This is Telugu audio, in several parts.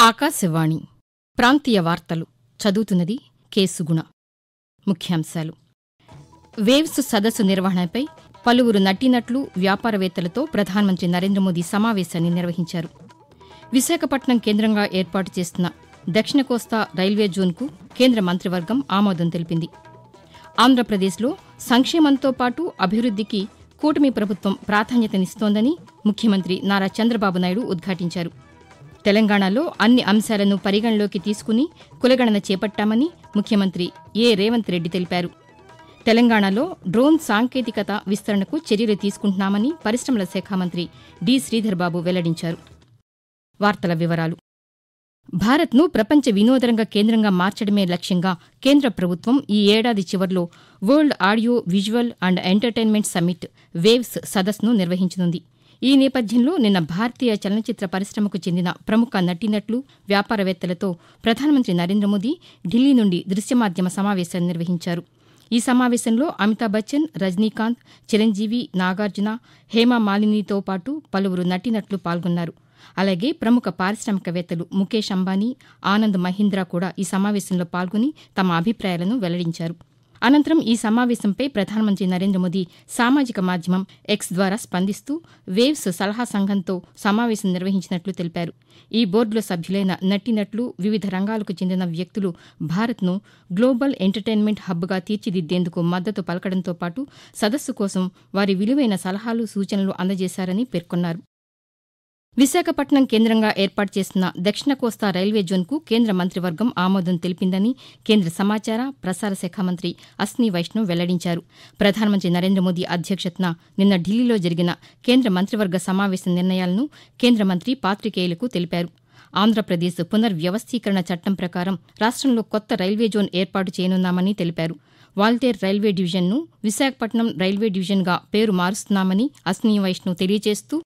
ఆకాశవాణి ప్రాంతీయ వార్తలు చదువుతున్నది కేసుగుణ. ముఖ్యాంశాలు: వేవ్స్ సదస్సు నిర్వహణపై పలువురు నటీనటులు, వ్యాపారవేత్తలతో ప్రధానమంత్రి నరేంద్రమోదీ సమావేశాన్ని నిర్వహించారు. విశాఖపట్నం కేంద్రంగా ఏర్పాటు చేస్తున్న దక్షిణ కోస్తా రైల్వే జోన్కు కేంద్ర మంత్రివర్గం ఆమోదం తెలిపింది. ఆంధ్రప్రదేశ్లో సంక్షేమంతో పాటు అభివృద్దికి కూటమి ప్రభుత్వం ప్రాధాన్యతనిస్తోందని ముఖ్యమంత్రి నారా చంద్రబాబు నాయుడు ఉద్ఘాటించారు. తెలంగాణలో అన్ని అంశాలను పరిగణలోకి తీసుకుని కులగణన చేపట్టామని ముఖ్యమంత్రి రేవంత్ రెడ్డి తెలిపారు. తెలంగాణలో డ్రోన్ సాంకేతికత విస్తరణకు చర్యలు తీసుకుంటున్నామని పరిశ్రమల శాఖ మంత్రి శ్రీధర్బాబు వెల్లడించారు. వార్తల వివరాలు: భారత్ను ప్రపంచ వినోదరంగ కేంద్రంగా మార్చడమే లక్ష్యంగా కేంద్ర ప్రభుత్వం ఈ ఏడాది చివర్లో world audio visual and entertainment summit waves సదస్సును నిర్వహించనుంది. ఈ నేపథ్యంలో నిన్న భారతీయ చలనచిత్ర పరిశ్రమకు చెందిన ప్రముఖ నటీనటులు, వ్యాపారవేత్తలతో ప్రధానమంత్రి నరేంద్రమోదీ ఢిల్లీ నుండి దృశ్యమాధ్యమ సమావేశాన్ని నిర్వహించారు. ఈ సమావేశంలో అమితాబ్ బచ్చన్, రజనీకాంత్, చిరంజీవి, నాగార్జున, హేమమాలినితో పాటు పలువురు నటీనటులు పాల్గొన్నారు. అలాగే ప్రముఖ పారిశ్రామికవేత్తలు ముఖేష్ అంబానీ, ఆనంద్ మహీంద్రా కూడా ఈ సమావేశంలో పాల్గొని తమ అభిప్రాయాలను వెల్లడించారు. అనంతరం ఈ సమావేశంపై ప్రధానమంత్రి నరేంద్రమోదీ సామాజిక మాధ్యమం ఎక్స్ ద్వారా స్పందిస్తూ వేవ్స్ సలహా సంఘంతో సమావేశం నిర్వహించినట్లు తెలిపారు. ఈ బోర్డులో సభ్యులైన నటీనటులు, వివిధ రంగాలకు చెందిన వ్యక్తులు భారత్ను గ్లోబల్ ఎంటర్టైన్మెంట్ హబ్గా తీర్చిదిద్దేందుకు మద్దతు పలకడంతో పాటు సదస్సు కోసం వారి విలువైన సలహాలు, సూచనలు అందజేశారని పేర్కొన్నారు. విశాఖపట్నం కేంద్రంగా ఏర్పాటు చేస్తున్న దక్షిణ కోస్తా రైల్వే జోన్కు కేంద్ర మంత్రివర్గం ఆమోదం తెలిపిందని కేంద్ర సమాచార, ప్రసార శాఖ మంత్రి అశ్విని వైష్ణవ్ వెల్లడించారు. ప్రధానమంత్రి నరేంద్రమోదీ అధ్యక్షతన నిన్న ఢిల్లీలో జరిగిన కేంద్ర మంత్రివర్గ సమావేశ నిర్ణయాలను కేంద్ర మంత్రి పాతికేయులకు తెలిపారు. ఆంధ్రప్రదేశ్ పునర్వ్యవస్థీకరణ చట్టం ప్రకారం రాష్టంలో కొత్త రైల్వే జోన్ ఏర్పాటు చేయనున్నామని తెలిపారు. వాల్తేర్ రైల్వే డివిజన్ను విశాఖపట్నం రైల్వే డివిజన్గా పేరు మారుస్తున్నామని అశ్విని వైష్ణవ్ తెలియజేస్తూ,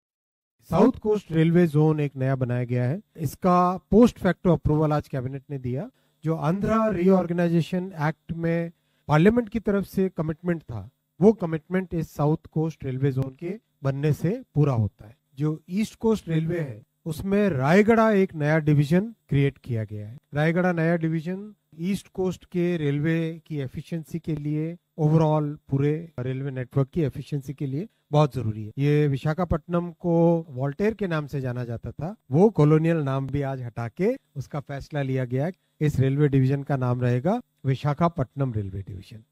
साउथ कोस्ट रेलवे जोन एक नया बनाया गया है. इसका पोस्ट फैक्टो अप्रूवल आज कैबिनेट ने दिया. जो आंध्रा रीऑर्गेनाइजेशन एक्ट में पार्लियामेंट की तरफ से कमिटमेंट था, वो कमिटमेंट इस साउथ कोस्ट रेलवे जोन के बनने से पूरा होता है. जो ईस्ट कोस्ट रेलवे है उसमें रायगढ़ एक नया डिवीजन क्रिएट किया गया है. रायगढ़ नया डिवीजन ईस्ट कोस्ट के रेलवे की एफिशिएंसी के लिए, ओवरऑल पूरे रेलवे नेटवर्क की एफिशिएंसी के लिए बहुत जरूरी है. ये विशाखापट्टनम को वॉल्टेर के नाम से जाना जाता था, वो कॉलोनियल नाम भी आज हटा के उसका फैसला लिया गया. इस रेलवे डिवीजन का नाम रहेगा विशाखापट्टनम रेलवे डिवीजन.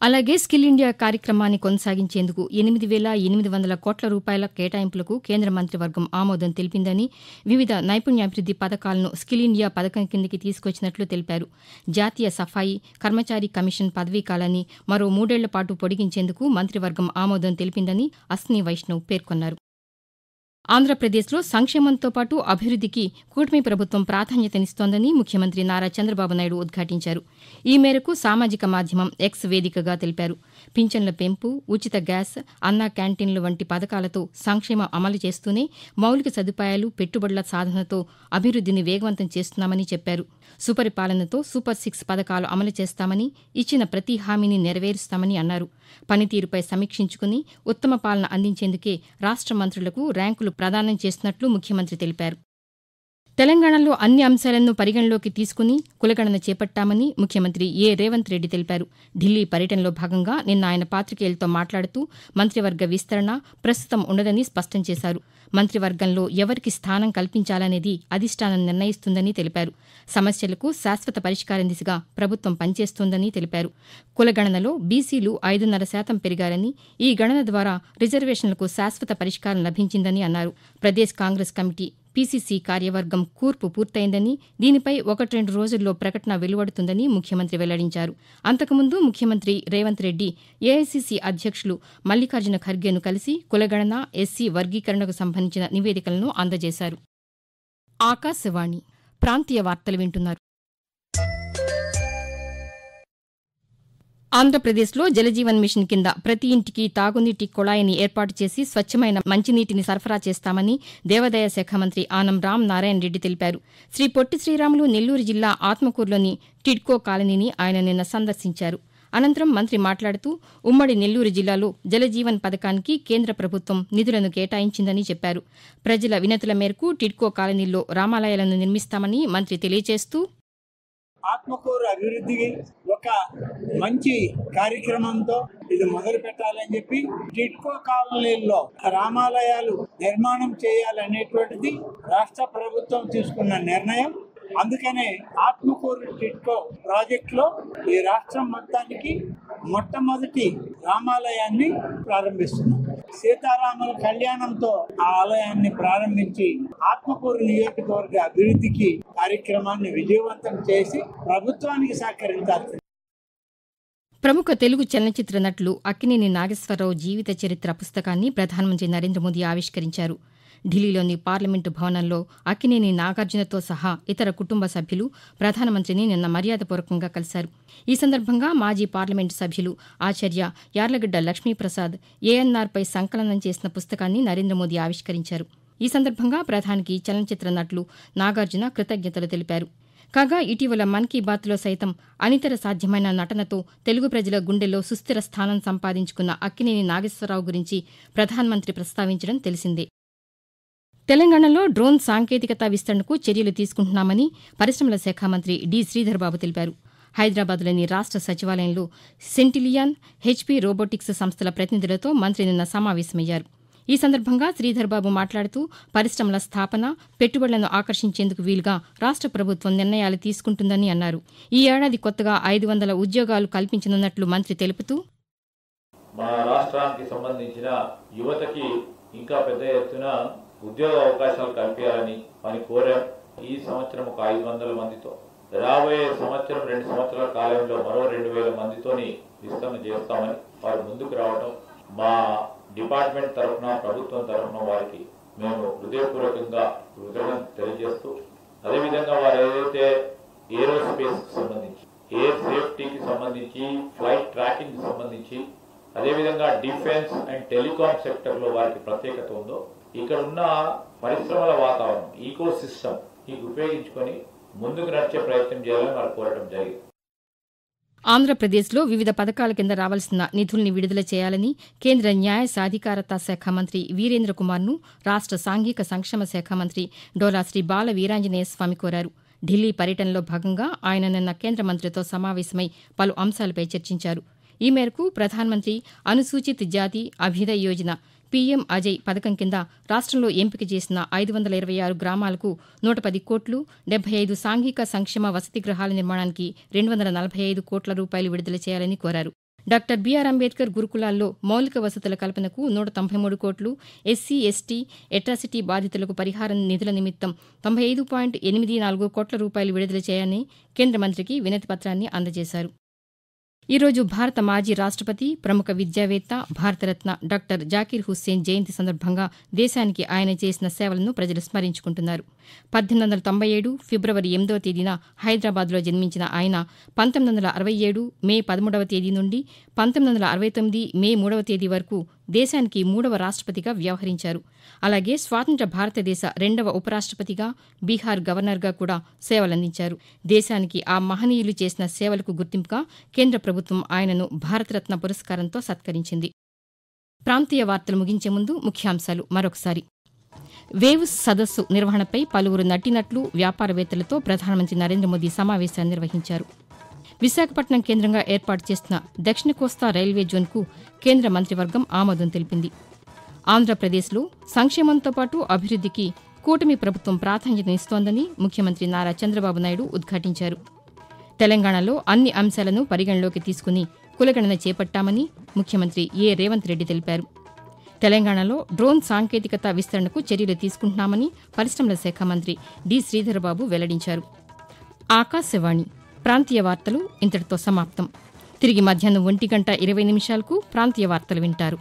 అలాగే స్కిల్ ఇండియా కార్యక్రమాన్ని కొనసాగించేందుకు 8,800 కోట్ల రూపాయల కేటాయింపులకు కేంద్ర మంత్రివర్గం ఆమోదం తెలిపిందని, వివిధ నైపుణ్యాభివృద్ది పథకాలను స్కిల్ ఇండియా పథకం కిందికి తీసుకొచ్చినట్లు తెలిపారు. జాతీయ సఫాయి కర్మచారి కమిషన్ పదవీకాలాన్ని మరో 3 ఏళ్ల పాటు పొడిగించేందుకు మంత్రివర్గం ఆమోదం తెలిపిందని అశ్విని వైష్ణవ్ పేర్కొన్నారు. ఆంధ్రప్రదేశ్లో సంక్షేమంతో పాటు అభివృద్దికి కూటమి ప్రభుత్వం ప్రాధాన్యతనిస్తోందని ముఖ్యమంత్రి నారా చంద్రబాబు నాయుడు ఉద్ఘాటించారు. ఈ మేరకు సామాజిక మాధ్యమం ఎక్స్ వేదికగా తెలిపారు. పింఛన్ల పెంపు, ఉచిత గ్యాస్, అన్నా క్యాంటీన్లు వంటి పథకాలతో సంక్షేమం అమలు చేస్తూనే మౌలిక సదుపాయాలు, పెట్టుబడుల సాధనతో అభివృద్దిని వేగవంతం చేస్తున్నామని చెప్పారు. సుపరిపాలనతో సూపర్ 6 పథకాలు అమలు చేస్తామని, ఇచ్చిన ప్రతి హామీని నెరవేరుస్తామని అన్నారు. పనితీరుపై సమీక్షించుకుని ఉత్తమ పాలన అందించేందుకే రాష్ట మంత్రులకు ర్యాంకులు ప్రదానం చేస్తున్నట్లు ముఖ్యమంత్రి తెలిపారు. తెలంగాణలో అన్ని అంశాలను పరిగణలోకి తీసుకుని కులగణన చేపట్టామని ముఖ్యమంత్రి రేవంత్ రెడ్డి తెలిపారు. ఢిల్లీ పర్యటనలో భాగంగా నిన్న ఆయన పాతికేయులతో మాట్లాడుతూ మంత్రివర్గ విస్తరణ ప్రస్తుతం ఉండదని స్పష్టం చేశారు. మంత్రివర్గంలో ఎవరికి స్థానం కల్పించాలనేది అధిష్టానం నిర్ణయిస్తుందని తెలిపారు. సమస్యలకు శాశ్వత పరిష్కారం దిశగా ప్రభుత్వం పనిచేస్తోందని తెలిపారు. కులగణనలో బీసీలు 5.5% పెరిగారని, ఈ గణన ద్వారా రిజర్వేషన్లకు శాశ్వత పరిష్కారం లభించిందని అన్నారు. ప్రదేశ్ కాంగ్రెస్ కమిటీ పీసీసీ కార్యవర్గం కూర్పు పూర్తయిందని, దీనిపై 1-2 రోజుల్లో ప్రకటన వెలువడుతుందని ముఖ్యమంత్రి వెల్లడించారు. అంతకుముందు ముఖ్యమంత్రి రేవంత్ రెడ్డి ఏఐసీసీ అధ్యక్షులు మల్లికార్జున ఖర్గేను కలిసి కులగణన, ఎస్సీ వర్గీకరణకు సంబంధించిన నివేదికలను అందజేశారు. ఆకాశవాణి ప్రాంతీయ వార్తలు వింటున్నారు. ఆంధ్రప్రదేశ్లో జలజీవన్ మిషన్ కింద ప్రతి ఇంటికి తాగునీటి కుళాయిని ఏర్పాటు చేసి స్వచ్ఛమైన మంచినీటిని సరఫరా చేస్తామని దేవాదాయ శాఖ మంత్రి ఆనం రామ్ నారాయణ రెడ్డి తెలిపారు. శ్రీ పొట్టి శ్రీరాములు నెల్లూరు జిల్లా ఆత్మకూరులోని టిడ్కో కాలనీని ఆయన నిన్న సందర్శించారు. అనంతరం మంత్రి మాట్లాడుతూ ఉమ్మడి నెల్లూరు జిల్లాలో జలజీవన్ పథకానికి కేంద్ర ప్రభుత్వం నిధులను కేటాయించిందని చెప్పారు. ప్రజల వినతుల మేరకు టిడ్కో కాలనీల్లో రామాలయాలను నిర్మిస్తామని మంత్రి తెలియజేస్తూ ఆత్మకూరు అభివృద్ధికి ఒక మంచి కార్యక్రమంతో ఇది మొదలు పెట్టాలని చెప్పి టిడ్కో కాలనీల్లో రామాలయాలు నిర్మాణం చేయాలనేటువంటిది రాష్ట్ర ప్రభుత్వం తీసుకున్న నిర్ణయం. అందుకనే ఆత్మకూరు టిడ్కో ప్రాజెక్టులో ఈ రాష్ట్రం మొత్తానికి మొట్టమొదటి రామాలయాన్ని ప్రారంభిస్తున్నాం. సీతారాముల కళ్యాణంతో ఆ ఆలయాన్ని ప్రారంభించి ఆత్మకూరు నియోజకవర్గ అభివృద్ధికి కార్యక్రమాన్ని విజయవంతం చేసి ప్రభుత్వానికి సహకరించాల్సింది. ప్రముఖ తెలుగు చలనచిత్ర నటులు అక్కినేని నాగేశ్వరరావు జీవిత చరిత్ర పుస్తకాన్ని ప్రధానమంత్రి నరేంద్ర మోదీ ఆవిష్కరించారు. ఢిల్లీలోని పార్లమెంటు భవనంలో అక్కినేని నాగార్జునతో సహా ఇతర కుటుంబ సభ్యులు ప్రధానమంత్రిని నిన్న మర్యాదపూర్వకంగా కలిశారు. ఈ సందర్భంగా మాజీ పార్లమెంటు సభ్యులు ఆచార్య యార్లగడ్డ లక్ష్మీప్రసాద్ ఏఎన్ఆర్పై సంకలనం చేసిన పుస్తకాన్ని నరేంద్ర మోదీ ఆవిష్కరించారు. ఈ సందర్భంగా ప్రధానికి చలనచిత్ర నటులు నాగార్జున కృతజ్ఞతలు తెలిపారు. కాగా ఇటీవల మన్ కీ బాత్లో సైతం అనితర సాధ్యమైన నటనతో తెలుగు ప్రజల గుండెల్లో సుస్థిర స్థానం సంపాదించుకున్న అక్కినేని నాగేశ్వరరావు గురించి ప్రధానమంత్రి ప్రస్తావించడం తెలిసిందే. తెలంగాణలో డ్రోన్ సాంకేతికత విస్తరణకు చర్యలు తీసుకుంటున్నామని పరిశ్రమల శాఖ మంత్రి డి శ్రీధర్బాబు తెలిపారు. హైదరాబాద్లోని రాష్ట్ర సచివాలయంలో సెంటిలియాన్, హెచ్పీ రోబోటిక్స్ సంస్థల ప్రతినిధులతో మంత్రి నిన్న సమావేశమయ్యారు. ఈ సందర్భంగా శ్రీధర్బాబు మాట్లాడుతూ పరిశ్రమల స్థాపన, పెట్టుబడులను ఆకర్షించేందుకు వీలుగా రాష్ట్ర ప్రభుత్వం నిర్ణయాలు తీసుకుంటుందని అన్నారు. ఈ ఏడాది కొత్తగా 500 ఉద్యోగాలు కల్పించనున్నట్లు మంత్రి తెలుపుతూ మన రాష్ట్రానికి సంబంధించిన యువతకి ఇంకా పెద్ద ఎత్తున ఉద్యోగ అవకాశాలు కల్పించాలని పని కోరాం. ఈ సంవత్సరం ఒక 500 మందితో, రాబోయే సంవత్సరం 2 సంవత్సరాల కాలంలో మరో 2000 మందితోని విస్తరణ చేస్తామని వారు ముందుకు రావడం మా డిపార్ట్మెంట్ తరఫున, ప్రభుత్వం తరఫున వారికి మేము హృదయపూర్వకంగా కృతజ్ఞతలు తెలియజేస్తూ, అదేవిధంగా వారు ఏదైతే ఏరోస్పేస్ సంబంధించి, ఎయిర్ సేఫ్టీకి సంబంధించి, ఫ్లైట్ ట్రాకింగ్ సంబంధించి, అదేవిధంగా డిఫెన్స్ అండ్ టెలికాం సెక్టర్లో వారికి ప్రత్యేకత ఉందో ఇక్కడ ఉన్న పరిశ్రమల వాతావరణం, ఈకో సిస్టమ్ ఉపయోగించుకొని ముందుకు నడిచే ప్రయత్నం చేయాలని వారు కోరడం జరిగింది. ఆంధ్రప్రదేశ్లో వివిధ పథకాల కింద రావాల్సిన నిధుల్ని విడుదల చేయాలని కేంద్ర న్యాయ సాధికారత శాఖ మంత్రి వీరేంద్ర కుమార్ను రాష్ట్ర సాంఘిక సంక్షేమ శాఖ మంత్రి డోలా శ్రీ బాల వీరాంజనేయ స్వామి కోరారు. ఢిల్లీ పర్యటనలో భాగంగా ఆయన నిన్న కేంద్ర మంత్రితో సమావేశమై పలు అంశాలపై చర్చించారు. ఈ మేరకు ప్రధానమంత్రి అనుసూచిత జాతి అభ్యుదయ యోజన పీఎం అజయ్ పథకం కింద రాష్ట్రంలో ఎంపిక చేసిన 526 గ్రామాలకు 110 కోట్లు, 75 సాంఘిక సంక్షేమ వసతి గృహాల నిర్మాణానికి 245 కోట్ల రూపాయలు విడుదల చేయాలని కోరారు. డాక్టర్ బీఆర్ అంబేద్కర్ గురుకులాల్లో మౌలిక వసతుల కల్పనకు 193 కోట్లు, ఎస్సీ, ఎస్టీ, అట్రాసిటీ బాధితులకు పరిహారం నిధుల నిమిత్తం 95.84 కోట్ల రూపాయలు విడుదల చేయాలని కేంద్ర మంత్రికి వినతి పత్రాన్ని అందజేశారు. ఈరోజు భారత మాజీ రాష్టపతి, ప్రముఖ విద్యావేత్త, భారతరత్న డాక్టర్ జాకీర్ హుస్సేన్ జయంతి సందర్భంగా దేశానికి ఆయన చేసిన సేవలను ప్రజలు స్మరించుకుంటున్నారు. 1897 ఫిబ్రవరి 8వ తేదీన హైదరాబాద్లో జన్మించిన ఆయన 1967 మే 13వ తేదీ నుండి 1969 మే 3వ తేదీ వరకు దేశానికి 3వ రాష్టపతిగా వ్యవహరించారు. అలాగే స్వాతంత్ర్య భారతదేశ 2వ ఉపరాష్టపతిగా, బీహార్ గవర్నర్గా కూడా సేవలందించారు. దేశానికి ఆ మహనీయులు చేసిన సేవలకు గుర్తింపుగా కేంద్ర ప్రభుత్వం ఆయనను భారతరత్న పురస్కారంతో సత్కరించింది. ప్రాంతీయ వార్తలు ముగించే ముందు ముఖ్యాంశాలు మరొకసారి. వేవ్స్ సదస్సు నిర్వహణపై పలువురు నటీనటులు, వ్యాపారవేత్తలతో ప్రధానమంత్రి నరేంద్ర మోదీ సమావేశాన్ని నిర్వహించారు. విశాఖపట్నం కేంద్రంగా ఏర్పాటు చేసిన దక్షిణ కోస్తా రైల్వే జోన్కు కేంద్ర మంత్రివర్గం ఆమోదం తెలిపింది. ఆంధ్రప్రదేశ్లో సంక్షేమంతో పాటు అభివృద్ధికి కూటమి ప్రభుత్వం ప్రాధాన్యతనిస్తోందని ముఖ్యమంత్రి నారా చంద్రబాబు నాయుడు ఉద్ఘాటించారు. తెలంగాణలో అన్ని అంశాలను పరిగణలోకి తీసుకుని కులగణన చేపట్టామని ముఖ్యమంత్రి ఏ రేవంత్ రెడ్డి తెలిపారు. తెలంగాణలో డ్రోన్ సాంకేతికత విస్తరణకు చర్యలు తీసుకుంటున్నామని పరిశ్రమల శాఖ మంత్రి డి శ్రీధర్బాబు వెల్లడించారు. ఆకాశవాణి ప్రాంతీయ వార్తలు ఇంతటితో సమాప్తం. తిరిగి మధ్యాహ్నం 1:20 ప్రాంతీయ వార్తలు వింటారు.